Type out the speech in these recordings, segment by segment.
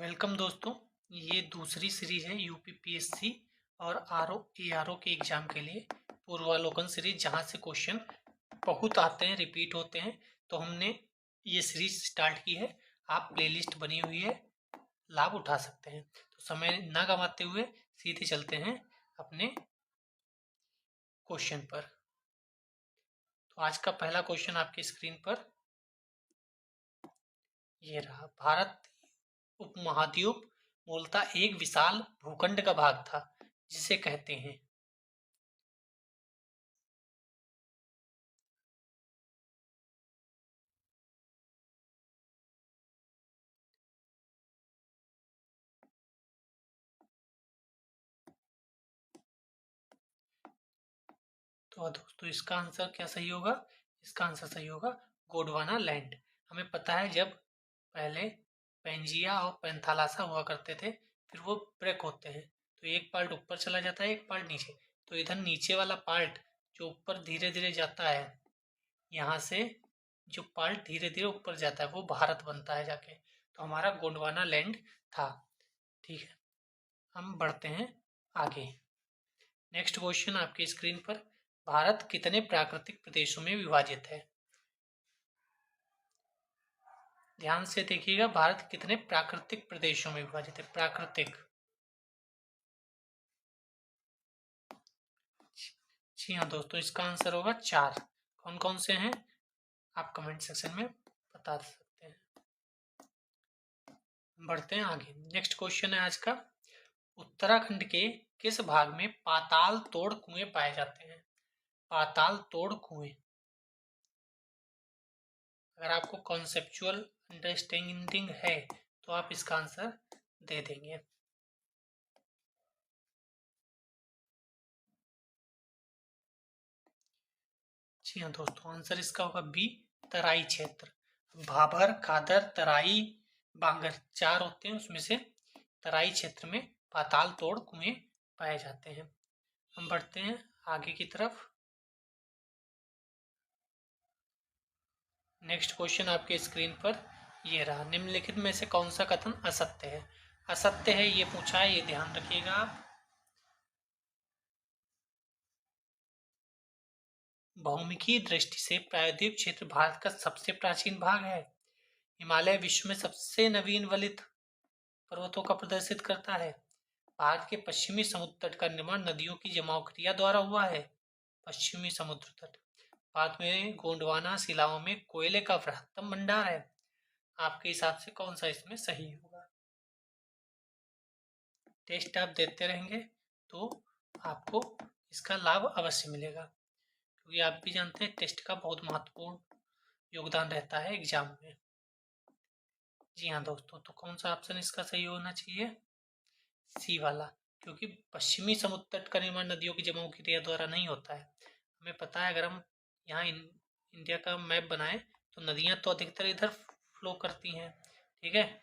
Welcome दोस्तों। ये दूसरी सीरीज है यूपीपीएससी और आरओ एआरओ के एग्जाम के लिए पूर्वावलोकन सीरीज, जहाँ से क्वेश्चन बहुत आते हैं, रिपीट होते हैं। तो हमने ये सीरीज स्टार्ट की है। आप प्लेलिस्ट बनी हुई है, लाभ उठा सकते हैं। तो समय ना गंवाते हुए सीधे चलते हैं अपने क्वेश्चन पर। तो आज का पहला क्वेश्चन आपकी स्क्रीन पर ये रहा। भारत उपमहाद्वीप मूलतः एक विशाल भूखंड का भाग था, जिसे कहते हैं। तो दोस्तों इसका आंसर क्या सही होगा? इसका आंसर सही होगा गोंडवाना लैंड। हमें पता है जब पहले पेंजिया और पेंथालासा हुआ करते थे, फिर वो ब्रेक होते हैं, तो एक पार्ट ऊपर चला जाता है, एक पार्ट नीचे। तो इधर नीचे वाला पार्ट जो ऊपर धीरे धीरे जाता है, यहाँ से जो पार्ट धीरे धीरे ऊपर जाता है वो भारत बनता है जाके। तो हमारा गोंडवाना लैंड था। ठीक है, हम बढ़ते हैं आगे। नेक्स्ट क्वेश्चन आपकी स्क्रीन पर। भारत कितने प्राकृतिक प्रदेशों में विभाजित है? ध्यान से देखिएगा, भारत कितने प्राकृतिक प्रदेशों में विभाजित है? प्राकृतिक। जी हाँ दोस्तों, इसका आंसर होगा 4। कौन कौन से हैं आप कमेंट सेक्शन में बता सकते हैं। बढ़ते हैं आगे। नेक्स्ट क्वेश्चन है आज का। उत्तराखंड के किस भाग में पाताल तोड़ कुएं पाए जाते हैं? पाताल तोड़ कुएं। अगर आपको कॉन्सेप्चुअल अंडरस्टैंडिंग है तो आप इसका आंसर दे देंगे। जी हाँ दोस्तों, आंसर इसका होगा बी, तराई क्षेत्र। भाभर, खादर, तराई, बांगर 4 होते हैं, उसमें से तराई क्षेत्र में पाताल तोड़ कुएं पाए जाते हैं। हम बढ़ते हैं आगे की तरफ। नेक्स्ट क्वेश्चन आपके स्क्रीन पर ये रहा। निम्नलिखित में से कौन सा कथन असत्य है? असत्य है ये पूछा है, ये ध्यान रखिएगा आप। भौमिकी दृष्टि से प्रायद्वीप क्षेत्र भारत का सबसे प्राचीन भाग है। हिमालय विश्व में सबसे नवीन वलित पर्वतों का प्रदर्शित करता है। भारत के पश्चिमी समुद्र तट का निर्माण नदियों की जमाव क्रिया द्वारा हुआ है। पश्चिमी समुद्र तट। भारत में गोंडवाना शिलाओं में कोयले का बृहत्तम भंडार है। आपके हिसाब से कौन सा इसमें सही होगा? टेस्ट आप देते रहेंगे तो आपको इसका लाभ अवश्य मिलेगा, क्योंकि आप भी जानते हैं टेस्ट का बहुत महत्वपूर्ण योगदान रहता है एग्जाम में। जी हाँ दोस्तों, तो कौन सा ऑप्शन इसका सही होना चाहिए? सी वाला, क्योंकि पश्चिमी समुद्र तट का निर्माण नदियों की जमाव क्रिया द्वारा नहीं होता है। हमें पता है, अगर हम यहाँ इंडिया का मैप बनाएं तो नदियाँ तो अधिकतर इधर फ्लो करती हैं, ठीक है।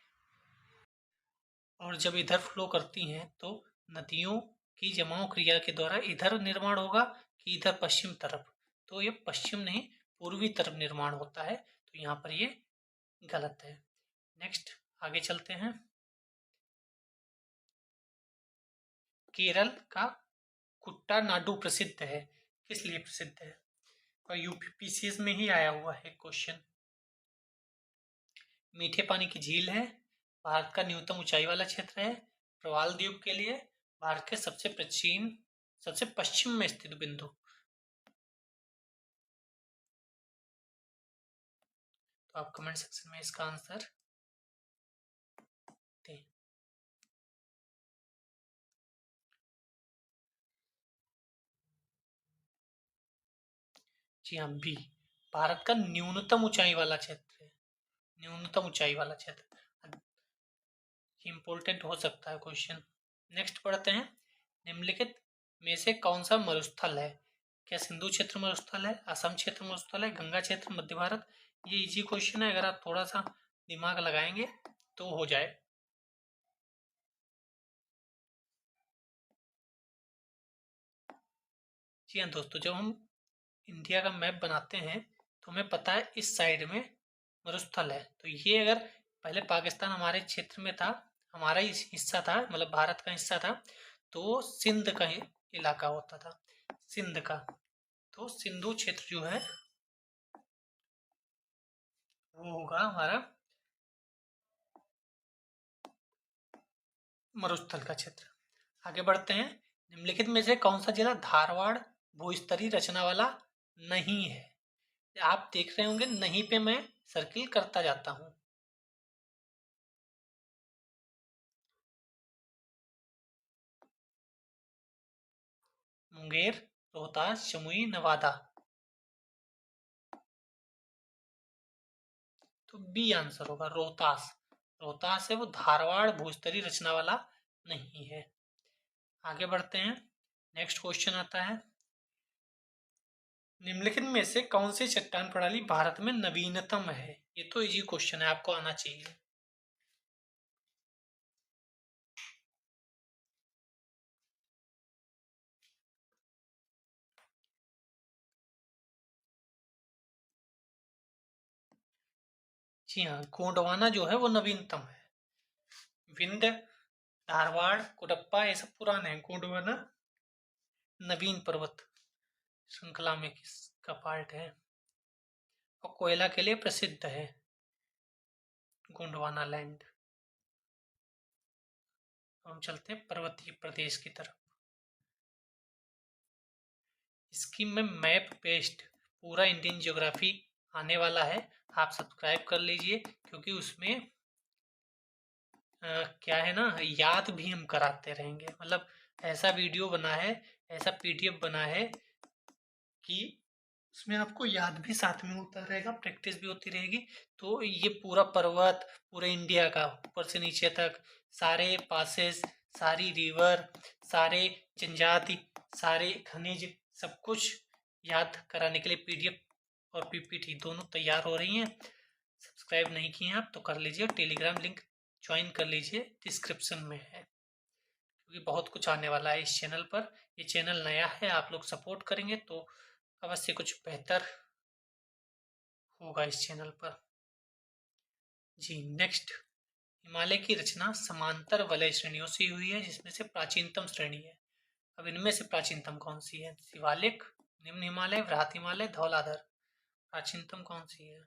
और जब इधर फ्लो करती हैं तो नदियों की जमाव क्रिया के द्वारा इधर निर्माण होगा कि इधर पश्चिम तरफ? तो ये पश्चिम नहीं, पूर्वी तरफ निर्माण होता है। तो यहाँ पर ये गलत है। नेक्स्ट आगे चलते हैं। केरल का कुट्टानाडु प्रसिद्ध है, किस लिए प्रसिद्ध है? और यूपीपीसीएस में ही आया हुआ है क्वेश्चन। मीठे पानी की झील है, भारत का न्यूनतम ऊंचाई वाला क्षेत्र है, प्रवाल द्वीप के लिए, भारत के सबसे पश्चिम में स्थित बिंदु। तो आप कमेंट सेक्शन में इसका आंसर दें। जी हाँ, बी, भारत का न्यूनतम ऊंचाई वाला क्षेत्र है। न्यूनतम ऊंचाई वाला क्षेत्र इंपोर्टेंट हो सकता है क्वेश्चन। नेक्स्ट पढ़ते हैं। निम्नलिखित में से कौन सा मरुस्थल है? क्या सिंधु क्षेत्र मरुस्थल है, असम क्षेत्र मरुस्थल है, गंगा क्षेत्र, मध्य भारत? ये इजी क्वेश्चन है, अगर आप थोड़ा सा दिमाग लगाएंगे तो हो जाए। जी हाँ दोस्तों, जब हम इंडिया का मैप बनाते हैं तो हमें पता है इस साइड में मरुस्थल है। तो ये अगर पहले पाकिस्तान हमारे क्षेत्र में था, हमारा हिस्सा था, मतलब भारत का हिस्सा था, तो सिंध का इलाका होता था, सिंध का। तो सिंधु क्षेत्र जो है वो होगा हमारा मरुस्थल का क्षेत्र। आगे बढ़ते हैं। निम्नलिखित में से कौन सा जिला धारवाड़ भूस्तरीय रचना वाला नहीं है? आप देख रहे होंगे नहीं पे मैं सर्किल करता जाता हूं। मुंगेर, रोहतास, जमुई, नवादा। तो बी आंसर होगा, रोहतास। रोहतास है वो धारवाड़ भूस्तरीय रचना वाला नहीं है। आगे बढ़ते हैं। नेक्स्ट क्वेश्चन आता है, निम्नलिखित में से कौन सी चट्टान प्रणाली भारत में नवीनतम है? ये तो इजी क्वेश्चन है, आपको आना चाहिए। जी हाँ, गोंडवाना जो है वो नवीनतम है। विंध्य, धारवाड़, कुडप्पा ये सब पुराने हैं। गोंडवाना नवीन पर्वत श्रृंखला में किसका पार्ट है और कोयला के लिए प्रसिद्ध है गोंडवाना लैंड। हम चलते हैं पर्वतीय प्रदेश की तरफ। इसकी में मैप बेस्ड पूरा इंडियन ज्योग्राफी आने वाला है, आप सब्सक्राइब कर लीजिए, क्योंकि उसमें क्या है ना, याद भी हम कराते रहेंगे। मतलब ऐसा वीडियो बना है, ऐसा पीडीएफ बना है कि उसमें आपको याद भी साथ में होता रहेगा, प्रैक्टिस भी होती रहेगी। तो ये पूरा पर्वत, पूरे इंडिया का ऊपर से नीचे तक सारे पासेस, सारी रिवर, सारे जनजाति, सारे खनिज, सब कुछ याद कराने के लिए पीडीएफ और पीपीटी दोनों तैयार हो रही हैं। सब्सक्राइब नहीं किए हैं आप तो कर लीजिए, टेलीग्राम लिंक ज्वाइन कर लीजिए, डिस्क्रिप्शन में है, क्योंकि बहुत कुछ आने वाला है इस चैनल पर। ये चैनल नया है, आप लोग सपोर्ट करेंगे तो अवश्य कुछ बेहतर होगा इस चैनल पर। जी नेक्स्ट, हिमालय की रचना समांतर वलय श्रेणियों से हुई है, जिसमें से प्राचीनतम श्रेणी है। अब इनमें से प्राचीनतम कौन सी है? शिवालिक, निम्न हिमालय, वृहत हिमालय, धौलाधर। प्राचीनतम कौन सी है?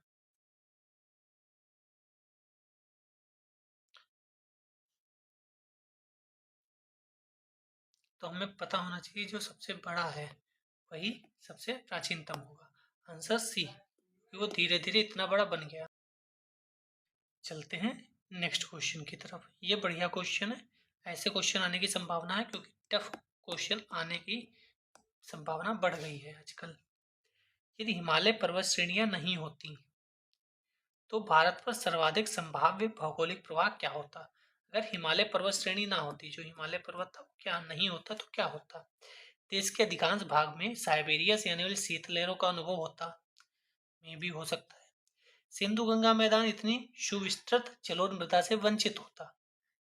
तो हमें पता होना चाहिए जो सबसे बड़ा है वही सबसे प्राचीनतम होगा। आंसर सी, वो धीरे धीरे इतना बड़ा बन गया। चलते हैं नेक्स्ट क्वेश्चन की तरफ। ये बढ़िया क्वेश्चन है, ऐसे क्वेश्चन आने की संभावना है, क्योंकि टफ क्वेश्चन आने की संभावना बढ़ गई है आजकल। यदि हिमालय पर्वत श्रेणियां नहीं होती तो भारत पर सर्वाधिक संभाव्य भौगोलिक प्रवाह क्या होता? अगर हिमालय पर्वत श्रेणी ना होती, जो हिमालय पर्वत था क्या नहीं होता, तो क्या होता? देश के अधिकांश भाग में साइबेरिया से आने वाली शीतलहरों का अनुभव होता, में भी हो सकता है। सिंधु गंगा मैदान इतनी सुविस्तृत जलोढ़ मृदा से वंचित होता,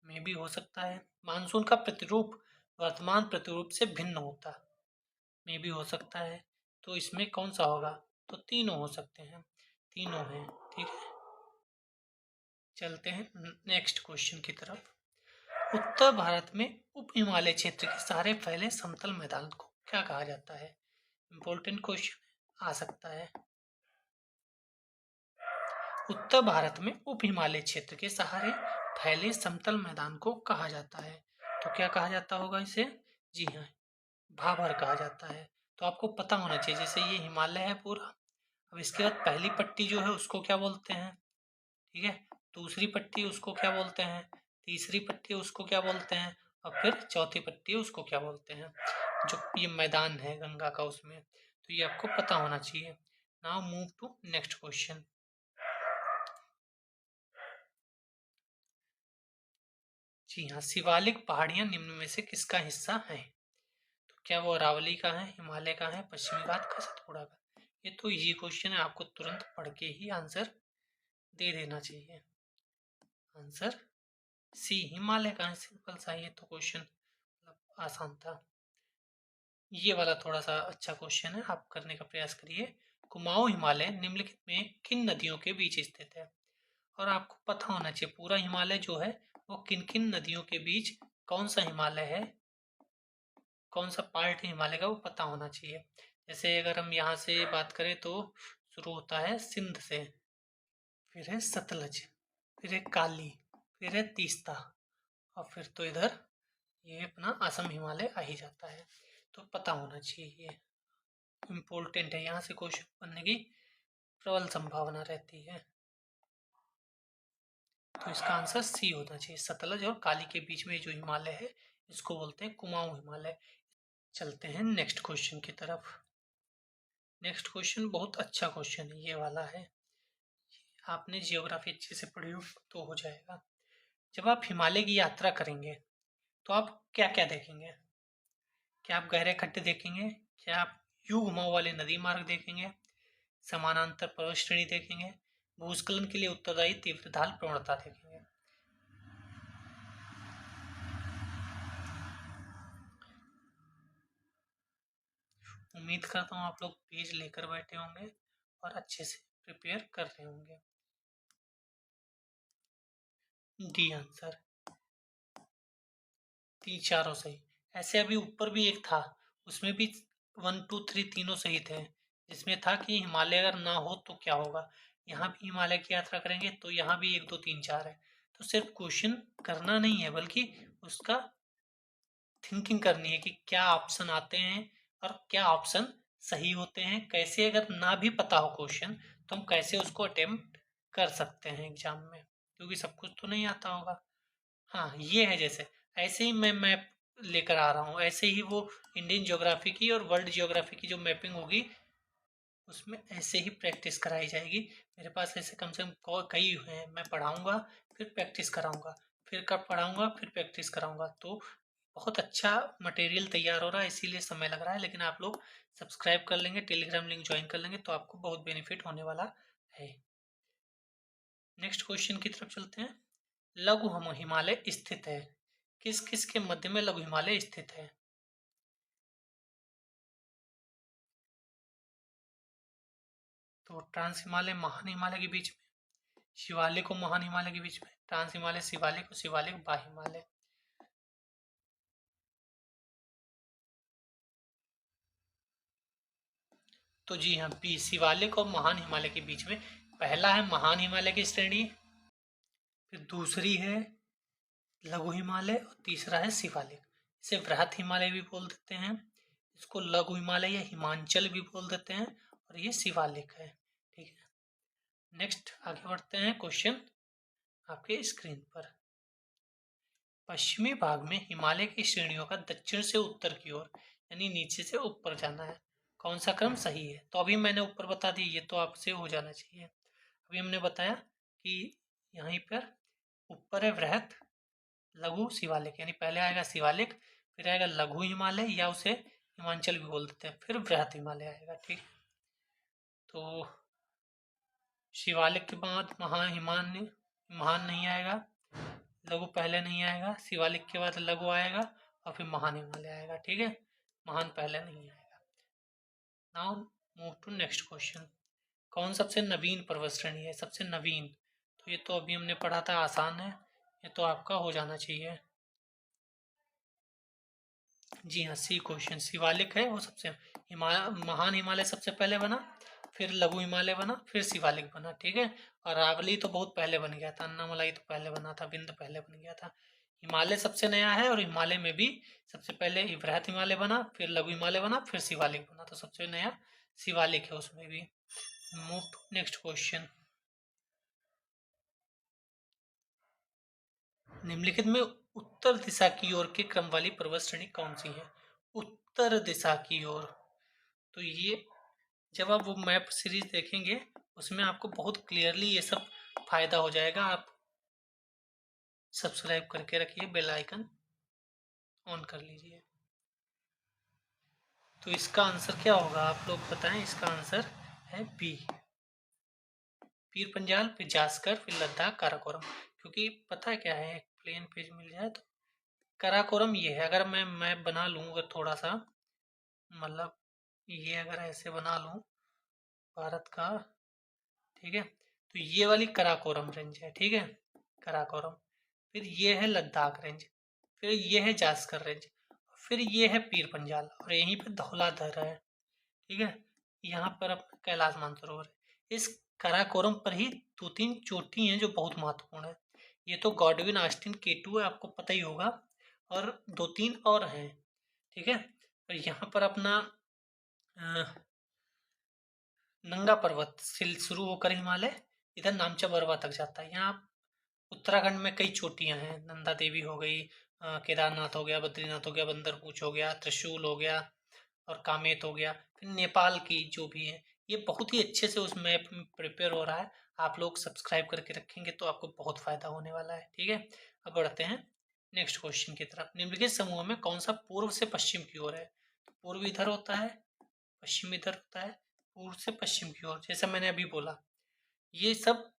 में भी हो सकता है। मानसून का प्रतिरूप वर्तमान प्रतिरूप से भिन्न होता, में भी हो सकता है। तो इसमें कौन सा होगा? तो तीनों हो सकते हैं, तीनों हैं, ठीक है। चलते हैं नेक्स्ट क्वेश्चन की तरफ। उत्तर भारत में उप हिमालय क्षेत्र के सारे फैले समतल मैदान को क्या कहा जाता है? इंपॉर्टेंट क्वेश्चन आ सकता है। उत्तर भारत में उप हिमालय क्षेत्र के सहारे फैले समतल मैदान को कहा जाता है, तो क्या कहा जाता होगा इसे? जी हाँ, भाबर कहा जाता है। तो आपको पता होना चाहिए, जैसे ये हिमालय है पूरा, अब इसके बाद पहली पट्टी जो है उसको क्या बोलते हैं, ठीक है, दूसरी पट्टी उसको क्या बोलते हैं, तीसरी पट्टी उसको क्या बोलते हैं, और फिर चौथी पट्टी उसको क्या बोलते हैं, जो ये मैदान है गंगा का उसमें। तो ये आपको पता होना चाहिए। Now move to next question. जी हाँ, शिवालिक पहाड़ियां निम्न में से किसका हिस्सा है? तो क्या वो अरावली का है, हिमालय का है, पश्चिमी घाट का, सतपुड़ा का? ये तो इजी क्वेश्चन है, आपको तुरंत पढ़ के ही आंसर दे देना चाहिए। आंसर सी, हिमालय का है, सिंपल सा। ये तो क्वेश्चन मतलब आसान था। ये वाला थोड़ा सा अच्छा क्वेश्चन है, आप करने का प्रयास करिए। कुमाऊं हिमालय निम्नलिखित में किन नदियों के बीच स्थित है? और आपको पता होना चाहिए पूरा हिमालय जो है वो किन किन नदियों के बीच कौन सा हिमालय है, कौन सा पार्ट है हिमालय का, वो पता होना चाहिए। जैसे अगर हम यहाँ से बात करें तो शुरू होता है सिंध से, फिर है सतलज, फिर है काली, फिर है तीस्ता, और फिर तो इधर ये अपना असम हिमालय आ ही जाता है। तो पता होना चाहिए, ये इम्पोर्टेंट है, यहाँ से क्वेश्चन बनने की प्रबल संभावना रहती है। तो इसका आंसर सी होना चाहिए। सतलज और काली के बीच में जो हिमालय है इसको बोलते हैं कुमाऊं हिमालय। चलते हैं नेक्स्ट क्वेश्चन की तरफ। नेक्स्ट क्वेश्चन बहुत अच्छा क्वेश्चन है, ये वाला है। आपने जियोग्राफी अच्छे से पढ़ी हो तो हो जाएगा। जब आप हिमालय की यात्रा करेंगे तो आप क्या क्या देखेंगे? क्या आप गहरे खड्डे देखेंगे? क्या आप यू घुमाव वाले नदी मार्ग देखेंगे? समानांतर पर्वत श्रेणी देखेंगे? भूस्खलन के लिए उत्तरदायी तीव्र ढाल प्रवणता देखेंगे? उम्मीद करता हूँ आप लोग पेज लेकर बैठे होंगे और अच्छे से प्रिपेयर कर रहे होंगे। डी आंसर, तीन चारों सही। ऐसे अभी ऊपर भी एक था, उसमें भी 1 2 3 तीनों सही थे, जिसमें था कि हिमालय अगर ना हो तो क्या होगा। यहाँ भी हिमालय की यात्रा करेंगे तो यहाँ भी 1 2 3 4 है। तो सिर्फ क्वेश्चन करना नहीं है, बल्कि उसका थिंकिंग करनी है कि क्या ऑप्शन आते हैं और क्या ऑप्शन सही होते हैं। कैसे अगर ना भी पता हो क्वेश्चन तो हम कैसे उसको अटेम्प्ट कर सकते हैं एग्जाम में, क्योंकि सब कुछ तो नहीं आता होगा। हाँ ये है, जैसे ऐसे ही मैं मैप लेकर आ रहा हूँ, ऐसे ही वो इंडियन ज्योग्राफी की और वर्ल्ड ज्योग्राफी की जो मैपिंग होगी उसमें ऐसे ही प्रैक्टिस कराई जाएगी। मेरे पास ऐसे कम से कम कई हैं, मैं पढ़ाऊँगा फिर प्रैक्टिस कराऊँगा, फिर कब पढ़ाऊँगा फिर प्रैक्टिस कराऊँगा। तो बहुत अच्छा मटेरियल तैयार हो रहा है, इसीलिए समय लग रहा है। लेकिन आप लोग सब्सक्राइब कर लेंगे, टेलीग्राम लिंक ज्वाइन कर लेंगे तो आपको बहुत बेनिफिट होने वाला है। नेक्स्ट क्वेश्चन की तरफ चलते हैं। लघु हिमालय स्थित है, किस किस के मध्य में लघु हिमालय स्थित है? तो ट्रांस हिमालय महान हिमालय के बीच में, शिवालिक को महान हिमालय के बीच में, ट्रांस हिमालय शिवालिक को, शिवालिक बा हिमालय। तो जी हाँ, बी शिवालिक और महान हिमालय के बीच में। पहला है महान हिमालय की श्रेणी, फिर दूसरी है लघु हिमालय और तीसरा है शिवालिक। इसे वृहत हिमालय भी बोल देते हैं, इसको लघु हिमालय या हिमांचल भी बोल देते हैं, और ये शिवालिक है। ठीक है, नेक्स्ट आगे बढ़ते हैं। क्वेश्चन आपके स्क्रीन पर। पश्चिमी भाग में हिमालय की श्रेणियों का दक्षिण से उत्तर की ओर यानी नीचे से ऊपर जाना है, कौन सा क्रम सही है? तो अभी मैंने ऊपर बता दी, ये तो आपसे हो जाना चाहिए। अभी हमने बताया कि यहीं पर ऊपर है वृहत, लघु, शिवालिक, यानी पहले आएगा शिवालिक, फिर आएगा लघु हिमालय या उसे हिमांचल भी बोल देते हैं, फिर वृहत हिमालय आएगा। ठीक है, तो शिवालिक के बाद महान नहीं आएगा, लघु पहले नहीं आएगा, शिवालिक के बाद लघु आएगा और फिर महान हिमालय आएगा। ठीक है, महान पहले नहीं आएगा। Now move to next question. कौन सबसे नवीन पर्वत श्रेणी है? सबसे नवीन, तो ये तो अभी हमने पढ़ा था, आसान है, ये तो आपका हो जाना चाहिए। जी हाँ, सी क्वेश्चन, शिवालिक है वो सबसे। महान हिमालय सबसे पहले बना, फिर लघु हिमालय बना, फिर शिवालिक बना। ठीक है, और अरावली तो बहुत पहले बन गया था, अन्नामलाई तो पहले बना था, विंध्य पहले बन गया था। हिमालय सबसे नया है, और हिमालय में भी सबसे पहले वृहत हिमालय बना, फिर लघु हिमालय बना, फिर शिवालिक बना, तो सबसे नया शिवालिक है उसमें भी। Move to next question. निम्नलिखित में उत्तर दिशा की ओर के क्रम वाली पर्वत श्रेणी कौन सी है? उत्तर दिशा की ओर, तो ये जब आप वो मैप सीरीज देखेंगे उसमें आपको बहुत क्लियरली ये सब फायदा हो जाएगा। आप सब्सक्राइब करके रखिए, बेल आइकन ऑन कर लीजिए। तो इसका आंसर क्या होगा आप लोग बताएं? इसका आंसर है बी, पीर पंजाल, फिर जास्कर, फिर लद्दाख, काराकोरम। क्योंकि पता है क्या है, एक प्लेन पेज मिल जाए तो काराकोरम ये है। अगर मैं मैप बना लूँ, अगर थोड़ा सा मतलब ये अगर ऐसे बना लूँ भारत का, ठीक है, तो ये वाली काराकोरम रेंज है। ठीक है, काराकोरम, फिर ये है लद्दाख रेंज, फिर ये है जास्कर रेंज, फिर ये है पीर पंजाल और यहीं पे धौलाधर है। ठीक है, यहाँ पर अपना कैलाश मानसरोवर है। इस काराकोरम पर ही दो तीन चोटी हैं जो बहुत महत्वपूर्ण है। ये तो गॉडविन ऑस्टिन K2 है, आपको पता ही होगा, और दो तीन और हैं। ठीक है, और यहाँ पर अपना नंगा पर्वत से शुरू होकर हिमालय इधर नामचा बरवा तक जाता है। यहाँ उत्तराखंड में कई चोटियाँ हैं, नंदा देवी हो गई, केदारनाथ हो गया, बद्रीनाथ हो गया, बंदरपूछ हो गया, त्रिशूल हो गया और कामेत हो गया। फिर नेपाल की जो भी है, ये बहुत ही अच्छे से उस मैप में प्रिपेयर हो रहा है। आप लोग सब्सक्राइब करके रखेंगे तो आपको बहुत फायदा होने वाला है। ठीक है, अब बढ़ते हैं नेक्स्ट क्वेश्चन की तरफ। निम्नलिखित समूह में कौन सा पूर्व से पश्चिम की ओर है? तो पूर्व इधर होता है, पश्चिम इधर होता है, पूर्व से पश्चिम की ओर, जैसा मैंने अभी बोला। ये सब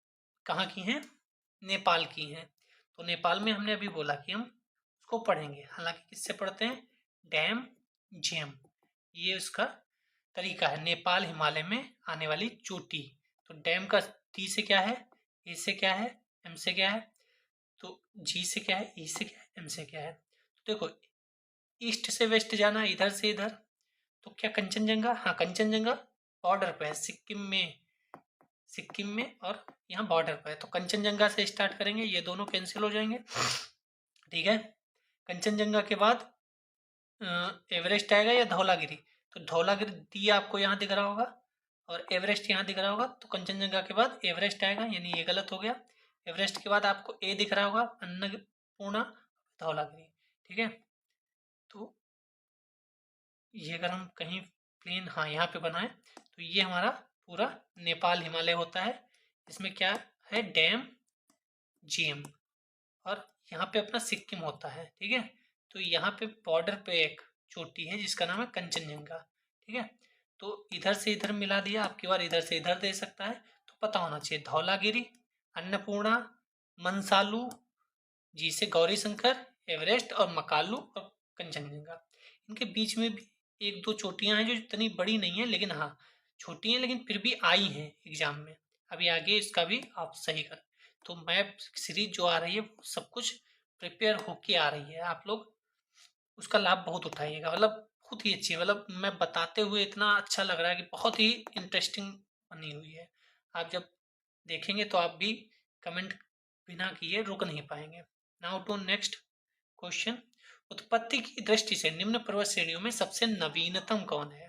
कहाँ की हैं? नेपाल की हैं। तो नेपाल में हमने अभी बोला कि हम उसको पढ़ेंगे, हालांकि किससे पढ़ते हैं? डैम जेम, ये उसका तरीका है। नेपाल हिमालय में आने वाली चोटी। तो डैम का टी से क्या है, ए से क्या है, एम से क्या है, तो जी से क्या है, ई से क्या है, एम से क्या है। तो देखो, ईस्ट से वेस्ट जाना, इधर से इधर, तो क्या कंचनजंगा? हाँ, कंचनजंगा बॉर्डर पे है, सिक्किम में, सिक्किम में और यहाँ बॉर्डर पे है। तो कंचनजंगा से स्टार्ट करेंगे, ये दोनों कैंसिल हो जाएंगे। ठीक है, कंचनजंगा के बाद एवरेस्ट आएगा या धौलागिरी? तो धौलागिरी डी आपको यहाँ दिख रहा होगा और एवरेस्ट यहाँ दिख रहा होगा। तो कंचनजंगा के बाद एवरेस्ट आएगा, यानी ये गलत हो गया। एवरेस्ट के बाद आपको ए दिख रहा होगा, अन्नपूर्णा, धौलागिरी। ठीक है, तो ये अगर हम कहीं प्लेन, हाँ यहाँ पे बनाए, तो ये हमारा पूरा नेपाल हिमालय होता है। इसमें क्या है? डैम जेम, और यहाँ पे अपना सिक्किम होता है। ठीक है, तो यहाँ पे बॉर्डर पे एक चोटी है जिसका नाम है कंचनजंगा। ठीक है, तो इधर से इधर मिला दिया, आपकी बार इधर से इधर दे सकता है, तो पता होना चाहिए। धौलागिरी, अन्नपूर्णा, मनसालू, जी से गौरी शंकर, एवरेस्ट और मकालू और कंचनजंगा। इनके बीच में भी एक दो चोटियां हैं जो इतनी बड़ी नहीं है, लेकिन हाँ छोटी हैं, लेकिन फिर भी आई हैं एग्जाम में। अभी आगे इसका भी आप सही कर। तो मैप सीरीज जो आ रही है वो सब कुछ प्रिपेयर होके आ रही है, आप लोग उसका लाभ बहुत उठाइएगा। मतलब बहुत ही अच्छी है, मतलब मैं बताते हुए इतना अच्छा लग रहा है कि बहुत ही इंटरेस्टिंग बनी हुई है। आप जब देखेंगे तो आप भी कमेंट बिना किए रुक नहीं पाएंगे। Now to next question. उत्पत्ति की दृष्टि से निम्न पर्वत श्रेणियों में सबसे नवीनतम कौन है?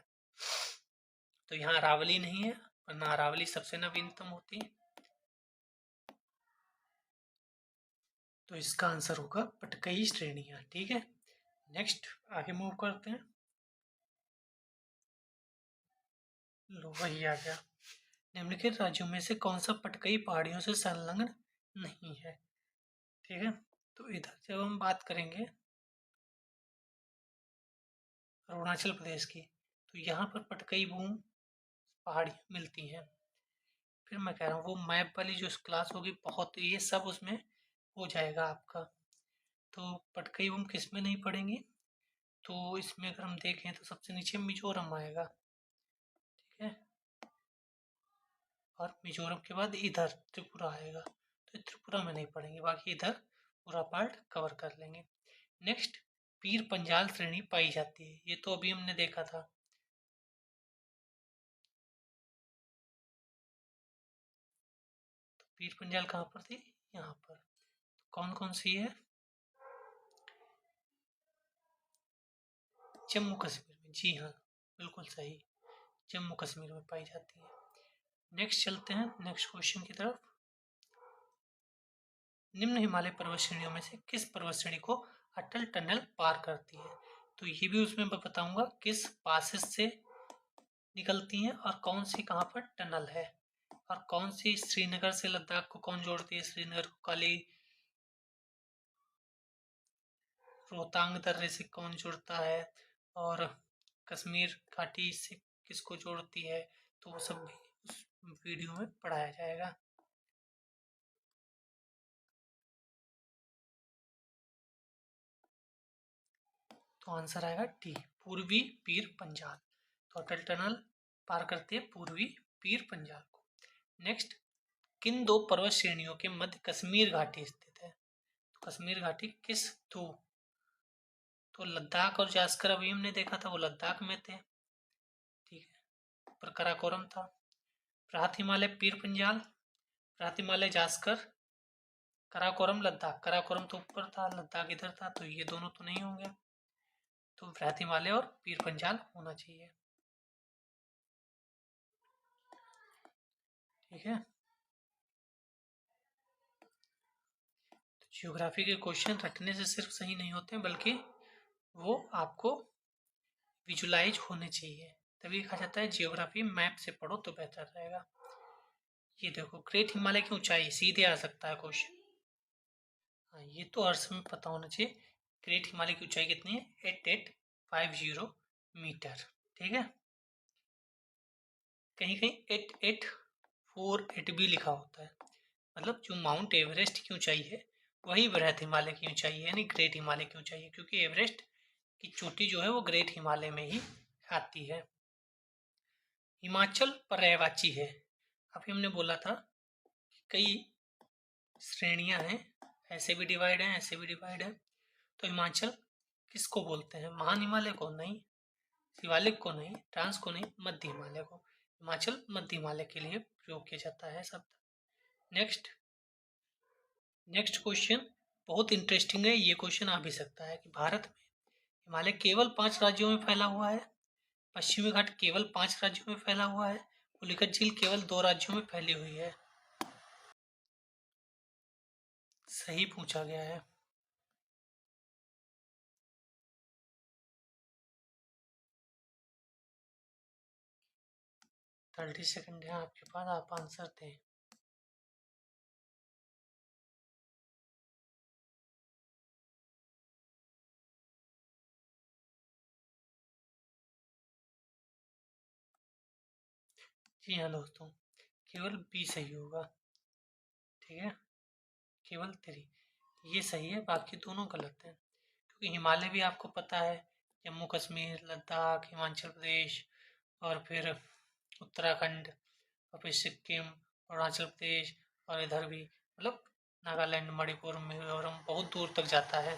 तो यहाँ अरावली नहीं है, वरना अरावली सबसे नवीनतम होती है। तो इसका आंसर होगा पटकई श्रेणियां। ठीक है, नेक्स्ट आगे मूव करते हैं। लो, वही आ गया। निम्नलिखित राज्यों में से कौन सा पटकई पहाड़ियों से संलग्न नहीं है? ठीक है, तो इधर जब हम बात करेंगे अरुणाचल प्रदेश की, तो यहाँ पर पटकई भूमि पहाड़ियाँ मिलती हैं। फिर मैं कह रहा हूँ वो मैप वाली जो क्लास होगी, बहुत ये सब उसमें हो जाएगा आपका। तो पटकई भूमि किस में नहीं पड़ेंगी? तो इसमें अगर हम देखें तो सबसे नीचे मिजोरम आएगा। ठीक है, और मिजोरम के बाद इधर त्रिपुरा आएगा, तो त्रिपुरा में नहीं पड़ेंगे, बाकी इधर पूरा पार्ट कवर कर लेंगे। नेक्स्ट, पीर पंजाल श्रेणी पाई जाती है, ये तो अभी हमने देखा था। तो पीर पंजाल कहाँ पर थी? यहाँ पर। तो कौन कौन सी है? जम्मू कश्मीर में, जी हाँ बिल्कुल सही, जम्मू कश्मीर में पाई जाती है। नेक्स्ट चलते हैं नेक्स्ट क्वेश्चन की तरफ। निम्न हिमालय पर्वत श्रेणियों में से किस पर्वत श्रेणी को अटल टनल पार करती है? तो ये भी उसमें मैं बताऊंगा किस पासेस से निकलती हैं और कौन सी कहाँ पर टनल है, और कौन सी श्रीनगर से लद्दाख को कौन जोड़ती है, श्रीनगर को काली रोहतांग दर्रे से कौन जुड़ता है, और कश्मीर घाटी से किसको जोड़ती है, तो वो सब भी उस वीडियो में पढ़ाया जाएगा। तो आंसर आएगा डी, पूर्वी पीर पंजाल। तो अटल टनल पार करती है पूर्वी पीर पंजाल को। नेक्स्ट, किन दो पर्वत श्रेणियों के मध्य कश्मीर घाटी स्थित है? कश्मीर घाटी किस दो, तो लद्दाख और जास्कर अभी हमने देखा था वो लद्दाख में थे, ठीक है, पर कराकोरम था। राहत हिमालय पीर पंजाल, राहत हिमालय जास्कर, कराकोरम लद्दाख, कराकोरम तो ऊपर था, लद्दाख इधर था, तो ये दोनों तो नहीं होंगे, तो राहत हिमालय और पीर पंजाल होना चाहिए, ठीक है। तो जियोग्राफी के क्वेश्चन रटने से सिर्फ सही नहीं होते बल्कि वो आपको विजुलाइज होने चाहिए, तभी कहा जाता है जियोग्राफी मैप से पढ़ो तो बेहतर रहेगा। ये देखो ग्रेट हिमालय की ऊंचाई सीधे आ सकता है क्वेश्चन, हाँ ये तो हर समय पता होना चाहिए। ग्रेट हिमालय की ऊंचाई कितनी है, 8850 मीटर, ठीक है। कहीं कहीं 8848 भी लिखा होता है, मतलब जो माउंट एवरेस्ट की ऊंचाई है वही बृहत हिमालय की ऊंचाई है, यानी ग्रेट हिमालय की ऊंचाई है, क्योंकि एवरेस्ट की चोटी जो है वो ग्रेट हिमालय में ही आती है। हिमाचल पर्यायवाची है, अभी हमने बोला था कि कई श्रेणियां हैं, ऐसे भी डिवाइड है, ऐसे भी डिवाइड है, तो हिमाचल किसको बोलते हैं, महान हिमालय को नहीं, शिवालिक को नहीं, ट्रांस को नहीं, मध्य हिमालय को। हिमाचल मध्य हिमालय के लिए प्रयोग किया जाता है शब्द। नेक्स्ट नेक्स्ट क्वेश्चन बहुत इंटरेस्टिंग है, ये क्वेश्चन आ भी सकता है कि भारत में हिमालय केवल 5 राज्यों में फैला हुआ है, पश्चिमी घाट केवल 5 राज्यों में फैला हुआ है, पुलिकट झील केवल 2 राज्यों में फैली हुई है। सही पूछा गया है। 30 सेकंड है आपके पास, आप आंसर दें। जी हाँ दोस्तों, केवल बी सही होगा, ठीक है, केवल 3 ये सही है, बाकी दोनों गलत हैं, क्योंकि हिमालय भी आपको पता है, जम्मू कश्मीर, लद्दाख, हिमाचल प्रदेश और फिर उत्तराखंड और फिर सिक्किम, अरुणाचल प्रदेश और इधर भी मतलब नागालैंड, मणिपुर, मिजोरम बहुत दूर तक जाता है।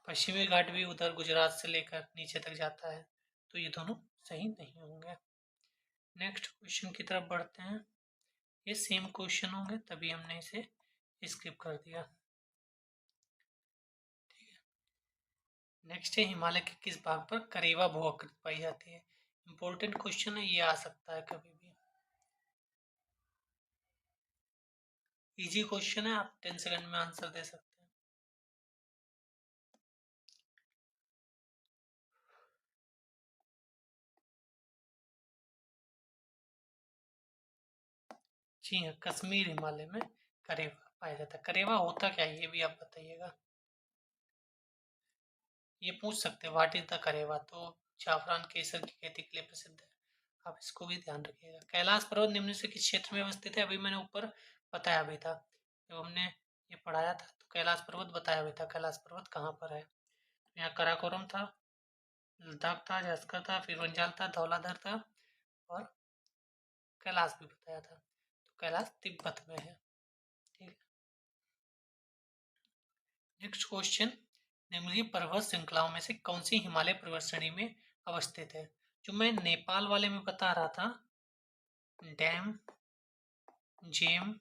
पश्चिमी घाट भी उधर गुजरात से लेकर नीचे तक जाता है, तो ये दोनों सही नहीं होंगे। नेक्स्ट क्वेश्चन की तरफ बढ़ते हैं, ये सेम क्वेश्चन होंगे तभी हमने इसे स्किप कर दिया। नेक्स्ट है हिमालय के किस भाग पर करेवा भू आकृति पाई जाती है। इंपॉर्टेंट क्वेश्चन है, ये आ सकता है कभी भी, इजी क्वेश्चन है, आप 10 सेकंड में आंसर दे सकते हैं। जी हाँ, कश्मीर हिमालय में करेवा पाया जाता है। करेवा होता क्या है ये भी आप बताइएगा, ये पूछ सकते हैं व्हाट इज द करेवा, तो जाफरान केसर की खेती के लिए प्रसिद्ध है, आप इसको भी ध्यान रखिएगा। कैलाश पर्वत निम्न से किस क्षेत्र में अवस्थित है, अभी मैंने ऊपर बताया भी था जब हमने ये पढ़ाया था, तो कैलाश पर्वत बताया भी था, कैलाश पर्वत कहाँ पर है। यहाँ कराकोरम था, लद्दाख था, जास्कर था, फिर बंजाल था, धौलाधर था और कैलाश भी बताया था, तो कैलाश तिब्बत में है, ठीक है। नेक्स्ट क्वेश्चन, निम्नलिखित पर्वत श्रृंखलाओं में से कौन सी हिमालय पर्वत श्रेणी में अवस्थित है। जो मैं नेपाल वाले में बता रहा था, डैम, जेम,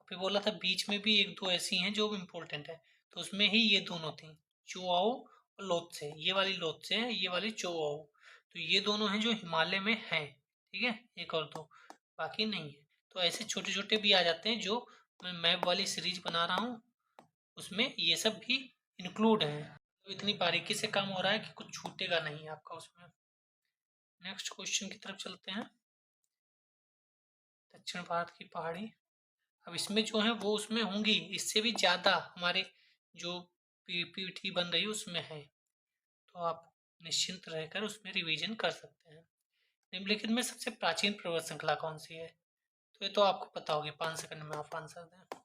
फिर बोला था बीच में भी एक दो ऐसी हैं जो इम्पोर्टेंट है, तो उसमें ही ये दोनों थी, चुआओ और लोत्से, ये वाली लोत्से है, ये वाली चुआओ, तो ये दोनों हैं जो हिमालय में हैं, ठीक है, एक और दो बाकी नहीं है। तो ऐसे छोटे छोटे भी आ जाते हैं जो मैं मैप वाली सीरीज बना रहा हूँ उसमें ये सब भी इंक्लूड है, तो इतनी बारीकी से काम हो रहा है कि कुछ छूटेगा नहीं आपका उसमें। नेक्स्ट क्वेश्चन की तरफ चलते हैं, दक्षिण भारत की पहाड़ी, अब इसमें जो है वो उसमें होंगी, इससे भी ज़्यादा हमारे जो पीपीटी बन रही है उसमें है, तो आप निश्चिंत रहकर उसमें रिवीजन कर सकते हैं। निम्नलिखित में सबसे प्राचीन पर्वत श्रृंखला कौन सी है, तो ये तो आपको पता होगी, 5 सेकंड में आप आंसर दें।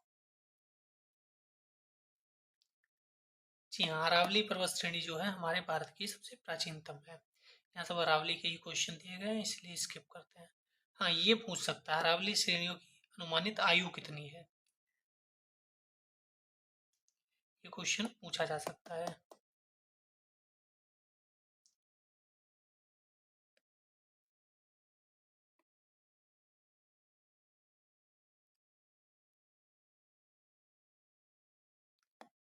जी हाँ, अरावली पर्वत श्रेणी जो है हमारे भारत की सबसे प्राचीनतम है। यहाँ सब अरावली के ही क्वेश्चन दिए गए हैं इसलिए स्किप करते हैं। हाँ ये पूछ सकता है अरावली श्रेणियों की अनुमानित आयु कितनी है, ये क्वेश्चन पूछा जा सकता है।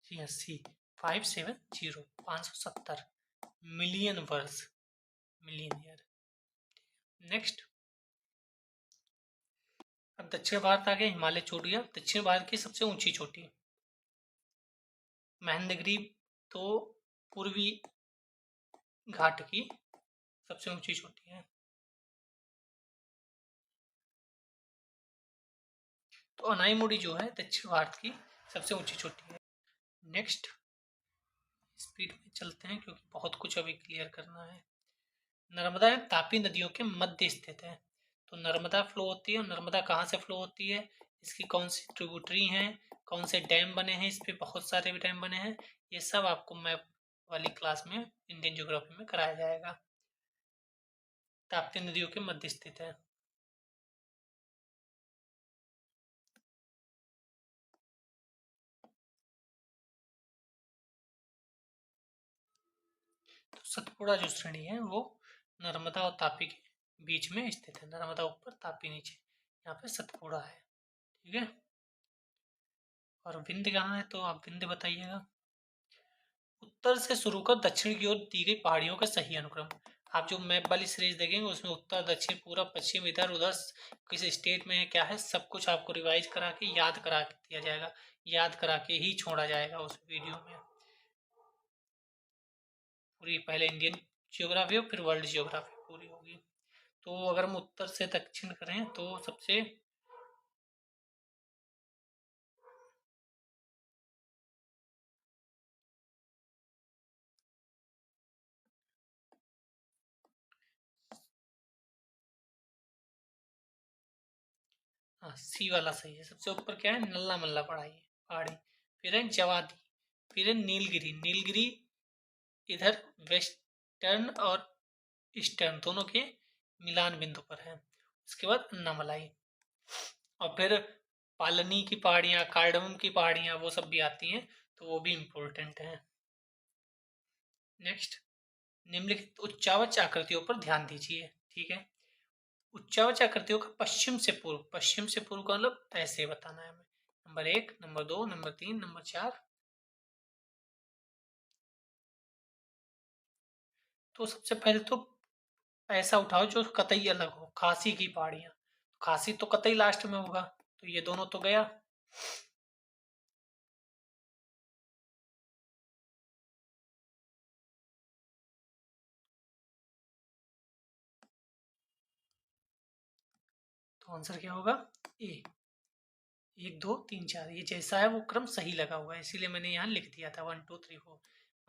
जी हाँ, सी 570 570 मिलियन वर्ष, मिलियन ईयर। नेक्स्ट, अब दक्षिण भारत आ गया, हिमालय चोटियां। दक्षिण भारत की सबसे ऊंची चोटी महेंद्रगिरी, तो पूर्वी घाट की सबसे ऊंची चोटी है। तो अनाईमुड़ी जो है दक्षिण भारत की सबसे ऊंची चोटी है। नेक्स्ट, स्पीड में चलते हैं क्योंकि बहुत कुछ अभी क्लियर करना है। नर्मदा एवं तापी नदियों के मध्य स्थित है। तो नर्मदा फ्लो होती है, और नर्मदा कहाँ से फ्लो होती है, इसकी कौन सी ट्रिब्यूटरी हैं, कौन से डैम बने हैं, इस पे बहुत सारे डैम बने हैं, ये सब आपको मैप वाली क्लास में इंडियन ज्योग्राफी में कराया जाएगा। ताप्ती नदियों के मध्य स्थित है। तो सतपुड़ा जो श्रेणी है वो नर्मदा और तापी के बीच में स्थित है। नर्मदा ऊपर, तापी नीचे, यहाँ पे सतपुड़ा है। ठीक है, और विंध्य कहाँ है, तो आप विंध्य बताइएगा। उत्तर से शुरू कर दक्षिण की ओर दी गई पहाड़ियों का सही अनुक्रम। आप जो मैप वाली सीरीज देखेंगे उसमें उत्तर, दक्षिण, पूरब, पश्चिम, इधर उधर किस स्टेट में है, क्या है, सब कुछ आपको रिवाइज करा के याद करा के दिया जाएगा, याद करा के ही छोड़ा जाएगा उस वीडियो में। पूरी पहले इंडियन जियोग्राफी हो, फिर वर्ल्ड जियोग्राफी पूरी होगी। तो अगर हम उत्तर से दक्षिण करें तो सबसे हाँ, सी वाला सही है। सबसे ऊपर क्या है, नल्ला मल्ला पहाड़ी, फिर है जवादी, फिर है नीलगिरी। नीलगिरी इधर वेस्टर्न और ईस्टर्न दोनों के मिलान बिंदु पर है। उसके बाद अन्नामलाई, और फिर पालनी की पहाड़ियाँ, कार्डमम की पहाड़ियाँ, वो सब भी आती हैं, तो वो भी इम्पोर्टेंट है। नेक्स्ट, निम्नलिखित उच्चावच आकृतियों पर ध्यान दीजिए। ठीक है, उच्चावच आकृतियों का पश्चिम से पूर्व का मतलब ऐसे बताना है हमें। Number 1, number 2, number 3, number 4। तो सबसे पहले तो ऐसा उठाओ जो कतई अलग हो। खासी की पहाड़ियाँ, खासी तो कतई लास्ट में होगा, तो ये दोनों तो गया। तो आंसर क्या होगा, ए। 1 2 3 4, ये जैसा है वो क्रम सही लगा हुआ है, इसीलिए मैंने यहाँ लिख दिया था 1 2 3 4।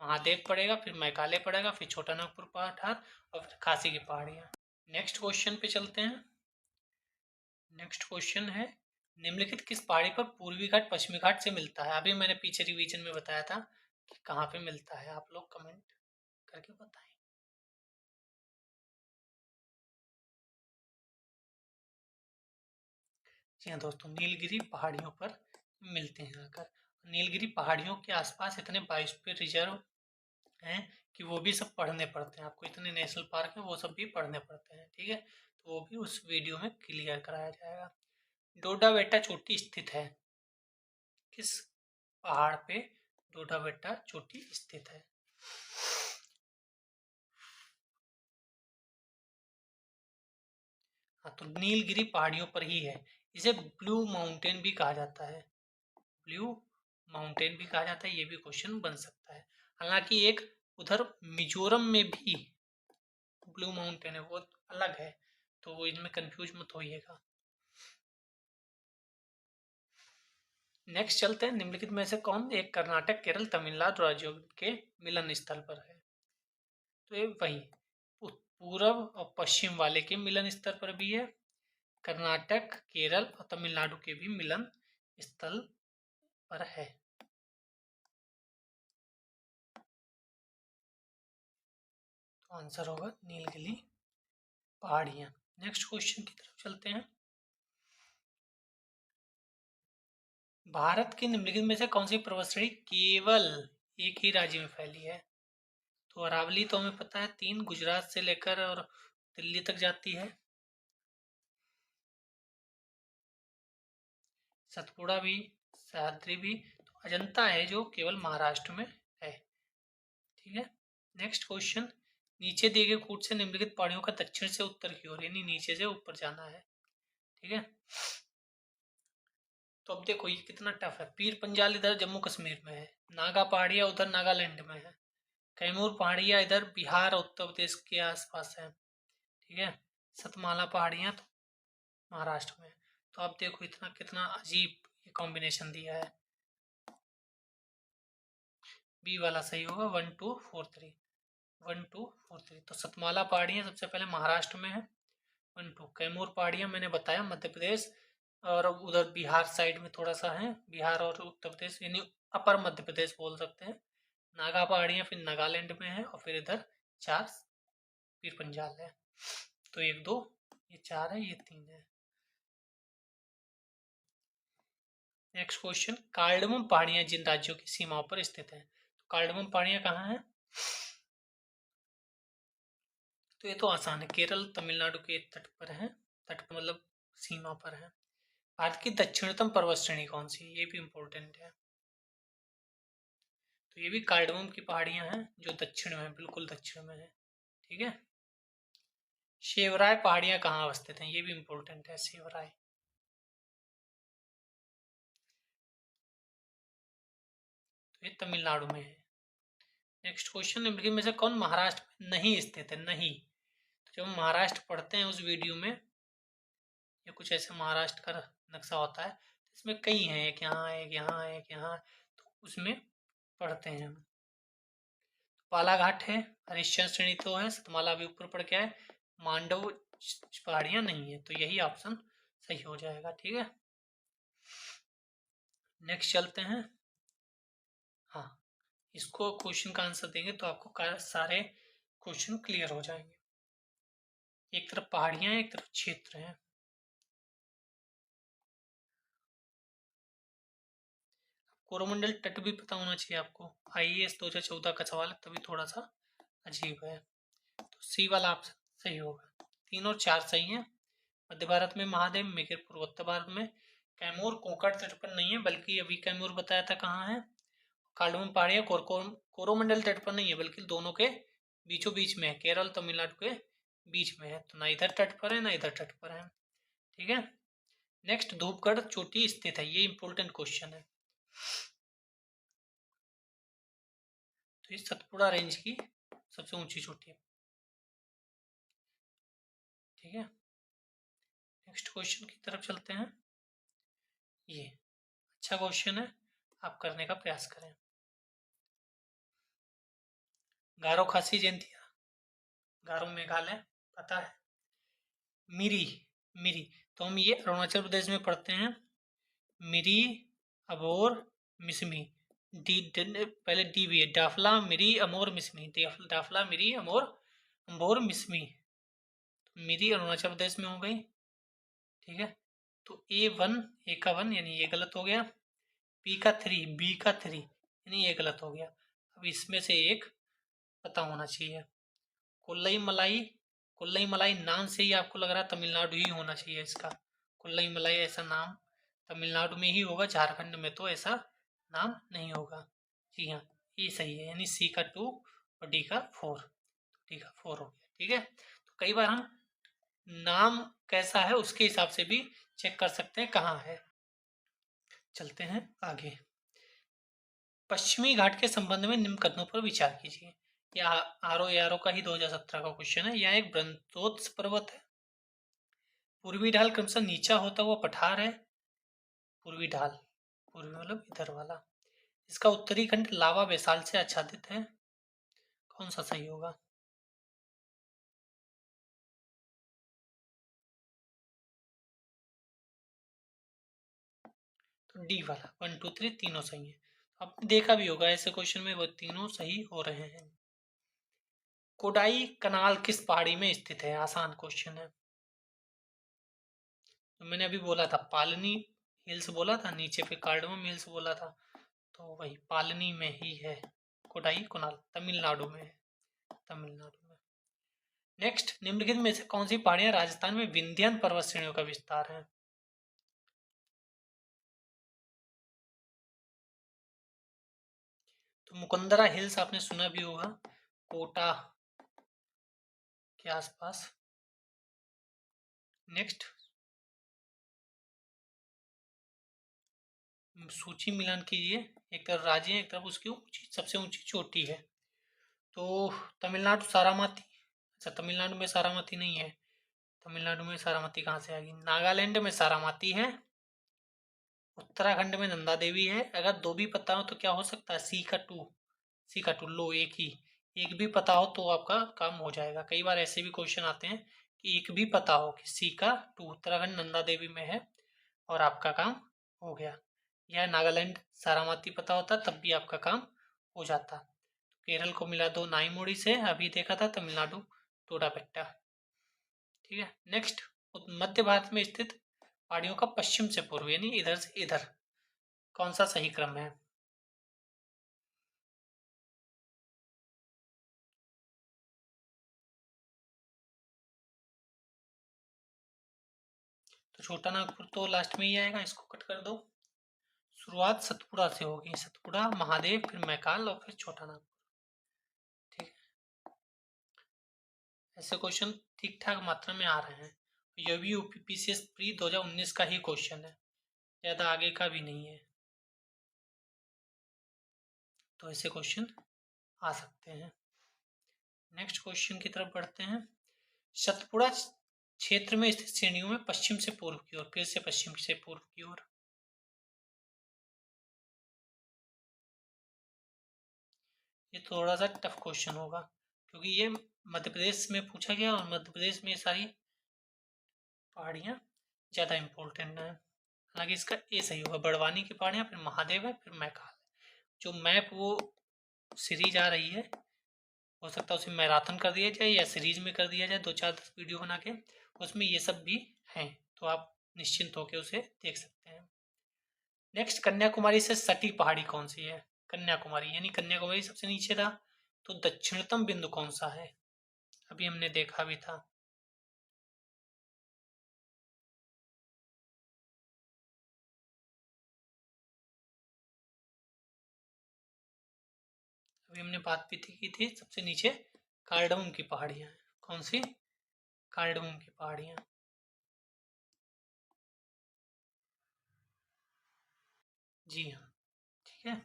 महादेव पड़ेगा, फिर मैकाले पड़ेगा, फिर छोटा नागपुर पठार, और फिर खासी की पहाड़ियाँ। नेक्स्ट क्वेश्चन पे चलते हैं। नेक्स्ट क्वेश्चन है, निम्नलिखित किस पहाड़ी पर पूर्वी घाट पश्चिमी घाट से मिलता है। अभी मैंने पीछे रिवीजन में बताया था कि कहाँ पे मिलता है, आप लोग कमेंट करके बताएं। जी हाँ दोस्तों, नीलगिरी पहाड़ियों पर मिलते हैं आकर। नीलगिरी पहाड़ियों के आसपास इतने बायोस्फीयर रिजर्व हैं कि वो भी सब पढ़ने पड़ते हैं आपको। इतने नेशनल पार्क हैं, वो सब भी पढ़ने पड़ते हैं। ठीक है, तो वो भी उस वीडियो में क्लियर कराया जाएगा। डोडा बेटा चोटी स्थित है, किस पहाड़ पे डोडा बेटा चोटी स्थित है। हाँ, तो नीलगिरी पहाड़ियों पर ही है। इसे ब्लू माउंटेन भी कहा जाता है, ब्लू माउंटेन भी कहा जाता है, ये भी क्वेश्चन बन सकता है। हालांकि एक उधर मिजोरम में भी ब्लू माउंटेन है, वो अलग है, तो इनमें कंफ्यूज मत होइएगा। नेक्स्ट चलते हैं, निम्नलिखित में से कौन एक कर्नाटक, केरल, तमिलनाडु राज्यों के मिलन स्थल पर है। तो ये वही पूरब और पश्चिम वाले के मिलन स्थल पर भी है। कर्नाटक, केरल और तमिलनाडु के भी मिलन स्थल पर है। तो आंसर होगा नीलगिरी पहाड़ियाँ। नेक्स्ट क्वेश्चन की तरफ चलते हैं। भारत की निम्नलिखित में से कौन सी पर्वत श्रेणी केवल एक ही राज्य में फैली है? तो अरावली तो हमें पता है 3 गुजरात से लेकर और दिल्ली तक जाती है। सतपुड़ा भी, सह्याद्री भी। तो अजंता है जो केवल महाराष्ट्र में है। ठीक है। नेक्स्ट क्वेश्चन, नीचे दिए गए कूट से निम्नलिखित पहाड़ियों का दक्षिण से उत्तर की ओर यानी नीचे से ऊपर जाना है। ठीक है। तो अब देखो ये कितना टफ है। पीर पंजाल इधर जम्मू कश्मीर में है, नागा पहाड़ियाँ उधर नागालैंड में है, कैमूर पहाड़ियाँ इधर बिहार और उत्तर प्रदेश के आसपास है। ठीक है। सतमाला पहाड़ियाँ तो महाराष्ट्र में। तो आप देखो इतना कितना अजीब ये कॉम्बिनेशन दिया है। बी वाला सही होगा, 1243, 1243। तो सतमाला पहाड़ियाँ सबसे पहले महाराष्ट्र में है। 12 कैमूर पहाड़ियाँ मैंने बताया मध्य प्रदेश और उधर बिहार साइड में थोड़ा सा है, बिहार और उत्तर प्रदेश यानी अपर मध्य प्रदेश बोल सकते हैं। नागा पहाड़ियाँ फिर नागालैंड में है और फिर इधर 4 पीर पंजाल है। तो 1 2 ये 4 है, ये 3 है। नेक्स्ट क्वेश्चन, कार्डमम पहाड़ियाँ जिन राज्यों की सीमाओं पर स्थित हैं? तो कार्डमम पहाड़ियाँ कहाँ हैं? तो ये तो आसान है, केरल तमिलनाडु के तट पर है। तट पर मतलब सीमा पर है। भारत की दक्षिणतम पर्वत श्रेणी कौन सी है? ये भी इम्पोर्टेंट है। तो ये भी कार्डमम की पहाड़ियां हैं जो दक्षिण में है, बिल्कुल दक्षिण में है। ठीक है। शेवराय पहाड़ियां कहाँ अवस्थित हैं? ये भी इम्पोर्टेंट है, शेवराय। तो ये तमिलनाडु में है। नेक्स्ट क्वेश्चन, निम्नलिखित में से कौन महाराष्ट्र में नहीं स्थित है? नहीं। तो जब हम महाराष्ट्र पढ़ते हैं उस वीडियो में, ये कुछ ऐसे महाराष्ट्र का नक्शा होता है, तो इसमें कई हैं, एक यहाँ एक यहाँ एक यहाँ, तो उसमें पढ़ते हैं हम। बालाघाट है, हरिश्चंद्र श्रेणी तो है, सतमाला भी ऊपर पड़ गया है, मांडव पहाड़ियां नहीं है, तो यही ऑप्शन सही हो जाएगा। ठीक है। नेक्स्ट चलते हैं। हाँ, इसको क्वेश्चन का आंसर देंगे तो आपको सारे क्वेश्चन क्लियर हो जाएंगे। एक तरफ पहाड़ियां हैं, एक तरफ क्षेत्र है। कोरोमंडल तट भी पता होना चाहिए आपको, IAS 2014 का सवाल है, तभी थोड़ा सा अजीब है। तो सी वाला ऑप्शन सही होगा। 3 और 4 सही है। मध्य भारत में महादेव, मेघर पूर्वोत्तर भारत में कैमूर कोंकण तट पर नहीं है, बल्कि अभी कैमूर बताया था कहाँ है। कार्डमम पहाड़ियाँ कोरोमंडल तट पर नहीं है, बल्कि दोनों के बीचों बीच में है, केरल तमिलनाडु के बीच में है। तो ना इधर तट पर है ना इधर तट पर है। ठीक है। नेक्स्ट, धूपगढ़ चोटी स्थित है, ये इंपॉर्टेंट क्वेश्चन है। तो ये सतपुड़ा रेंज की सबसे ऊंची चोटी है। ठीक है। नेक्स्ट क्वेश्चन की तरफ चलते हैं। ये अच्छा क्वेश्चन है, आप करने का प्रयास करें। गारो खासी जयंतिया, गारो मेघालय पता है। मिरी, मिरी तो हम ये अरुणाचल प्रदेश में पढ़ते हैं। मिरी, अबोर, मिसमी। पहले डी भी है, डाफला मिरी अमोर मिसमी, डाफला मिरी अमोर अम्बोर मिसमी। तो मिरी अरुणाचल प्रदेश में हो गई। ठीक है। तो ए का 1 यानी ये गलत हो गया। बी का 3, बी का 3 यानी ये गलत हो गया। अब इसमें से एक पता होना चाहिए। कुल्लई मलाई, कुल्लई मलाई नाम से ही आपको लग रहा है तमिलनाडु ही होना चाहिए इसका। कुल्लई मलाई ऐसा नाम तमिलनाडु में ही होगा, झारखंड में तो ऐसा नाम नहीं होगा। जी हाँ, ये सही है, यानी सी का 2 और डी का 4। डी का 4 हो गया। ठीक है। तो कई बार हम नाम कैसा है उसके हिसाब से भी चेक कर सकते हैं कहाँ है। चलते हैं आगे। पश्चिमी घाट के संबंध में निम्न कथनों पर विचार कीजिए। यह आर का ही 2017 का क्वेश्चन है। यह एक ब्रह्मोत्स पर्वत है। पूर्वी ढाल क्रमशः नीचा होता हुआ पठार है। पूर्वी ढाल, पूर्वी मतलब इधर वाला। इसका उत्तरी खंड लावा बेसाल्ट से आच्छादित है। कौन सा सही होगा? तो डी वाला, 1 2 3 तीनों सही है। आपने देखा भी होगा ऐसे क्वेश्चन में वो तीनों सही हो रहे हैं। कोडाई कनाल किस पहाड़ी में स्थित है? आसान क्वेश्चन है। तो मैंने अभी बोला था पालनी हिल्स बोला था, नीचे पे कार्डमम हिल्स बोला था, तो वही पालनी में ही है, कोडाई कुनाल तमिलनाडु में है, तमिलनाडु में। नेक्स्ट, निम्नलिखित में से कौन सी पहाड़ियां राजस्थान में विंध्यन पर्वत श्रेणियों का विस्तार है? तो मुकुंदरा हिल्स आपने सुना भी होगा, कोटा के आसपास। नेक्स्ट, सूची मिलान कीजिए, एक तरफ राज्य है, एक तरफ उसकी ऊंची सबसे ऊंची चोटी है। तो तमिलनाडु सारामती, अच्छा तमिलनाडु में सारामती नहीं है, तमिलनाडु में सारामती कहाँ से आ गई? नागालैंड में सारामती है, उत्तराखंड में नंदा देवी है। अगर दो भी पता हो तो क्या हो सकता है? सी का टू लो, एक भी पता हो तो आपका काम हो जाएगा। कई बार ऐसे भी क्वेश्चन आते हैं कि एक भी पता हो कि सी का टू उत्तराखंड नंदा देवी में है और आपका काम हो गया, या नागालैंड सारामती पता होता तब भी आपका काम हो जाता। केरल को मिला 2 नाईमोड़ी से, अभी देखा था तमिलनाडु टोडापेट्टा। ठीक है। नेक्स्ट, मध्य भारत में स्थित पहाड़ियों का पश्चिम से पूर्व यानी इधर से इधर कौन सा सही क्रम है? तो छोटा नागपुर तो लास्ट में ही आएगा, इसको कट कर दो। शुरुआत सतपुड़ा से होगी, सतपुड़ा, महादेव, फिर मैकाल और फिर छोटा नागपुर। ठीक है, ऐसे क्वेश्चन ठीक ठाक मात्रा में आ रहे हैं। ये भी यूपीपीसीएस प्री 2019 का ही क्वेश्चन है, ज़्यादा आगे का भी नहीं है, तो ऐसे क्वेश्चन आ सकते हैं। नेक्स्ट क्वेश्चन की तरफ बढ़ते हैं। सतपुड़ा क्षेत्र में स्थित श्रेणियों में पश्चिम से पूर्व की ओर, फिर से पश्चिम से पूर्व की ओर। ये थोड़ा सा टफ क्वेश्चन होगा क्योंकि ये मध्य प्रदेश में पूछा गया और मध्य प्रदेश में ये सारी पहाड़ियाँ ज़्यादा इम्पोर्टेंट है। हालांकि इसका ए सही होगा, बड़वानी की पहाड़ियाँ, फिर महादेव है, फिर मैकाल। जो मैप वो सीरीज आ रही है, हो सकता है उसे मैराथन कर दिया जाए या सीरीज में कर दिया जाए, 2-4-10 वीडियो बना के, उसमें ये सब भी हैं, तो आप निश्चिंत होकर उसे देख सकते हैं। नेक्स्ट, कन्याकुमारी से सटी पहाड़ी कौन सी है? कन्याकुमारी यानी कन्याकुमारी सबसे नीचे था, तो दक्षिणतम बिंदु कौन सा है? अभी हमने देखा भी था, अभी हमने बात भी की थी, सबसे नीचे कार्डमम की पहाड़ियाँ हैं। कौन सी? कार्डमम की पहाड़ियाँ। जी हाँ, ठीक है।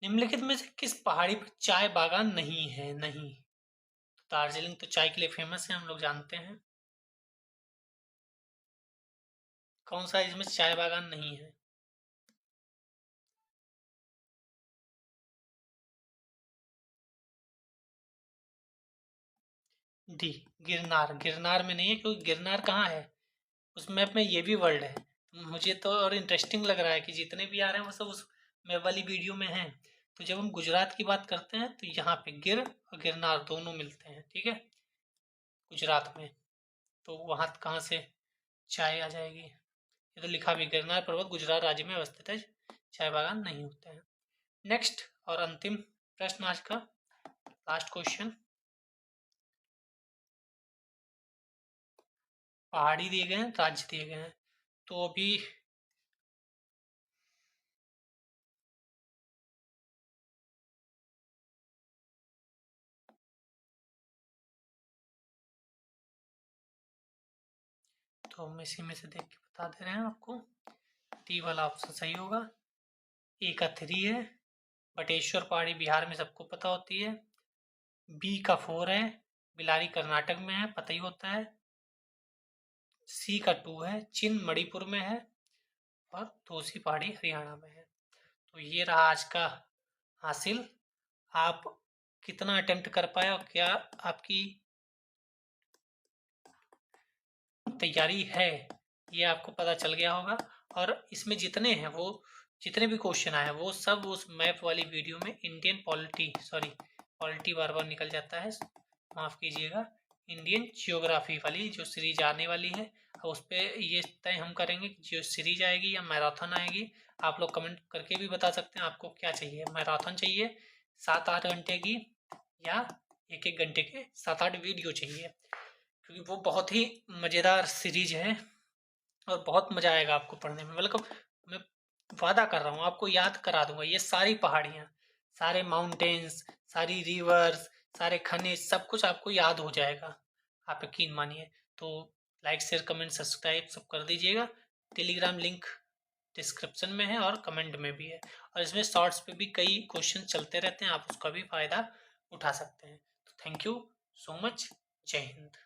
निम्नलिखित में से किस पहाड़ी पर चाय बागान नहीं है? नहीं, तो दार्जिलिंग तो चाय के लिए फेमस है, हम लोग जानते हैं। कौन सा इसमें चाय बागान नहीं है? डी, गिरनार। गिरनार में नहीं है क्योंकि गिरनार कहाँ है? उस मैप में ये भी वर्ल्ड है। मुझे तो और इंटरेस्टिंग लग रहा है कि जितने भी आ रहे हैं वो सब उस मैप वाली वीडियो में हैं। तो जब हम गुजरात की बात करते हैं तो यहाँ पे गिर और गिरनार दोनों मिलते हैं, ठीक है, गुजरात में। तो वहाँ कहाँ से चाय आ जाएगी? ये तो लिखा भी, गिरनार पर्वत गुजरात राज्य में अवस्थित है, चाय बागान नहीं होते हैं। नेक्स्ट और अंतिम प्रश्न आज का, लास्ट क्वेश्चन। पहाड़ी दिए गए हैं, राज्य दिए गए हैं, तो अभी तो हम इसी में से देख के बता दे रहे हैं आपको। डी वाला ऑप्शन सही होगा। ए का 3 है, बटेश्वर पहाड़ी बिहार में सबको पता होती है। बी का 4 है, बिलारी कर्नाटक में है, पता ही होता है। सी का 2 है, चिन मणिपुर में है, और तोसी पहाड़ी हरियाणा में है। तो ये रहा आज का हासिल। आप कितना अटेम्प्ट कर पाए और क्या आपकी तैयारी है, ये आपको पता चल गया होगा। और इसमें जितने हैं वो, जितने भी क्वेश्चन आए हैं वो सब उस मैप वाली वीडियो में, इंडियन पॉलिटी, सॉरी पॉलिटी बार बार निकल जाता है, माफ़ कीजिएगा, इंडियन जियोग्राफी वाली जो सीरीज आने वाली है, उस पर ये तय हम करेंगे कि जो सीरीज आएगी या मैराथन आएगी। आप लोग कमेंट करके भी बता सकते हैं आपको क्या चाहिए, मैराथन चाहिए 7-8 घंटे की या 1-1 घंटे के 7-8 वीडियो चाहिए, क्योंकि वो बहुत ही मज़ेदार सीरीज है और बहुत मज़ा आएगा आपको पढ़ने में। मतलब मैं वादा कर रहा हूँ, आपको याद करा दूंगा ये सारी पहाड़ियाँ, सारे माउंटेन्स, सारी रिवर्स, सारे खनिज, सब कुछ आपको याद हो जाएगा, आप यकीन मानिए। तो लाइक शेयर कमेंट सब्सक्राइब सब कर दीजिएगा। टेलीग्राम लिंक डिस्क्रिप्शन में है और कमेंट में भी है, और इसमें शॉर्ट्स पे भी कई क्वेश्चन चलते रहते हैं, आप उसका भी फ़ायदा उठा सकते हैं। तो थैंक यू सो मच। जय हिंद।